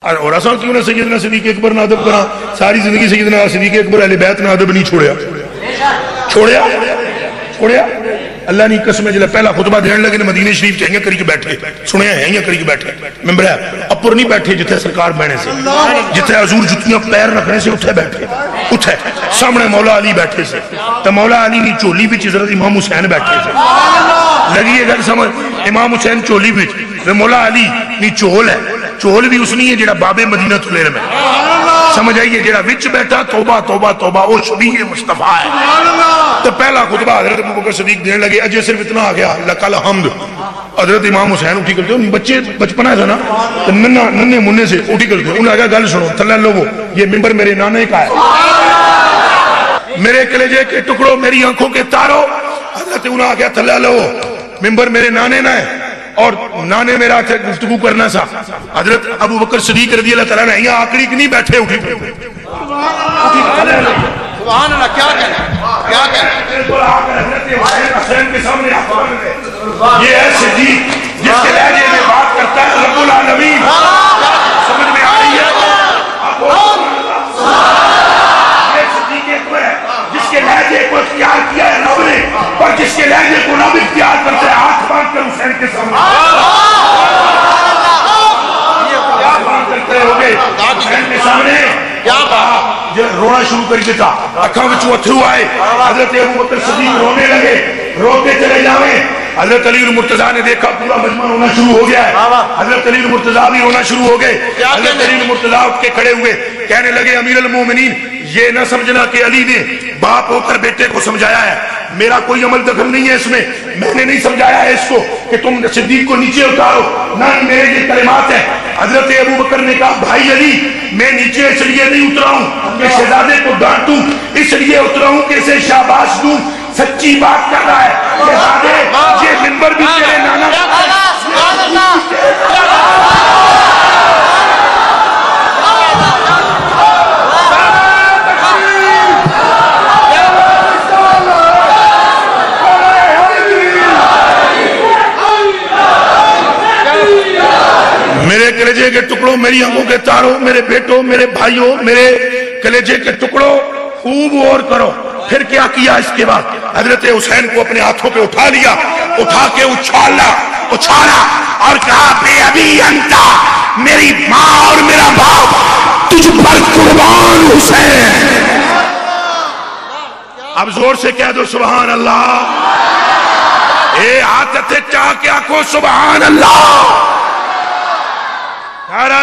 اور ایسا کیوں نہ سیدنا صدیق اکبر نہ ادب کرا؟ ساری زندگی سیدنا صدیق اکبر اہل بیت نہ ادب نہیں چھوڑیا اللہ نے قسم جلے پہلا خطبہ دین لگے مدینہ شریف چاہیے کری کے بیٹھے سنیا ہے یا کری کے بیٹھے ممبر ہے اپر نہیں بیٹھے جتھے سرکار بہنے سے جتھے حضور جتیاں پیر رکھنے سے اٹھے بیٹھے اٹھے سامنے مولا علی بیٹھے سے تو مولا علی نے چولی بھی حضرت امام حسین بیٹھے سے لگی ہے گل سمجھ امام حسین چولی بھی مولا علی نے چول ہے چول بھی اس نہیں ہے جڑا باب مدینہ تلیر میں سمجھ آئیے جڑا وچ بیٹھا توبہ توبہ توبہ او شبیہ مصطفیٰ ہے تو پہلا خطبہ حضرت ابوبکر صدیق دینے لگے اجے صرف اتنا آ گیا لک الحمد حضرت امام حسین اٹھی کرتے ہیں بچے بچپنا ہے نا ننے مننے سے اٹھی کرتے ہیں انہوں نے کہا گل سنو تھلے لوگو یہ ممبر میرے نانے کا ہے میرے کلیجے کے ٹکڑوں میری آنکھوں کے تاروں حضرت انہوں نے کہا تھلے لو ممبر میرے نانے نہ ہے اور نانے میرا گفتگو کرنا سا حضرت ابوبکر صدیق رضی اللہ تعالیٰ نے یہاں آکڑی کی نہیں بیٹھے اٹھی سبحان اللہ کیا کہنا حسین کے سامنے یہ ہے صدیق جس کے لہجے میں بات کرتا ہے رب العالمین سمجھ میں آ رہی ہے یہ صدیق ایک ہے جس کے لہجے کو اختیار کیا ہے رب نے اور جس کے لہجے کو رب اختیار کرتا ہے آنکھ باندھ کر حسین کے سامنے آنکھ باندھ کرتے ہوگے حسین کے سامنے کیا کہا رونا شروع کر دیتا اکھاں وچوں اتھرو آئے حضرت ابوبکر صدیق رونے لگے روتے چلے جاویں حضرت علی المرتضیٰ نے دیکھا پورا مجمع رونا شروع ہو گیا ہے حضرت علی المرتضیٰ بھی رونا شروع ہو گئے حضرت علی المرتضیٰ اٹھ کے کھڑے ہوئے کہنے لگے امیر المومنین یہ نہ سمجھنا کہ علی نے باپ ہو کر بیٹے کو سمجھایا ہے میرا کوئی عمل دخل نہیں ہے اس میں نے نہیں سمجھایا ہے اس کو کہ تم صدیق کو نیچے اتارو نہ میرے یہ کلمات ہیں حضرت ابوبکر نے کہا بھائی علی میں نیچے اس لیے نہیں اترا ہوں کہ شہزادے کو ڈانٹوں اس لیے اترا ہوں کہ اسے شاباش دوں سچی بات کر رہا ہے شہزادے یہ منبر بھی تیرے نانا میرے کلیجے کے ٹکڑوں میری آنکھوں کے تاروں میرے بیٹوں میرے بھائیوں میرے کلیجے کے ٹکڑوں خوب غور کرو پھر کیا کیا اس کے بعد حضرت حسین کو اپنے ہاتھوں پہ اٹھا لیا اٹھا کے اچھالا اور کہا بے ابی انتا میری ماں اور میرا باپ تجھ پر قربان حسین اب زور سے کہہ دو سبحان اللہ اے ہاتھ تھے چاہ کے آنکھوں سبحان اللہ نعرہ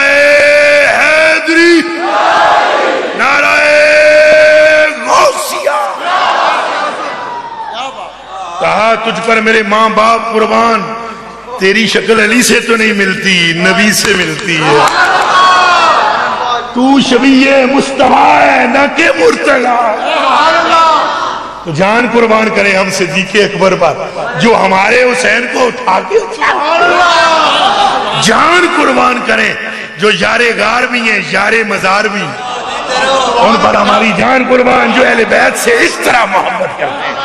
حیدری نعرہ غوثیہ کہا تجھ پر میرے ماں باپ قربان تیری شکل علی سے تو نہیں ملتی نبی سے ملتی ہے تو شبیہ مصطفیٰ ہے نہ کہ مرتضیٰ تو جان قربان کریں ہم صدیق اکبر پر جو ہمارے حسین کو اٹھا کے جان قربان کریں جو یار غار بھی ہیں یار مزار بھی ان پر ہماری جان قربان جو اہل بیت سے اس طرح محبت کرتے ہیں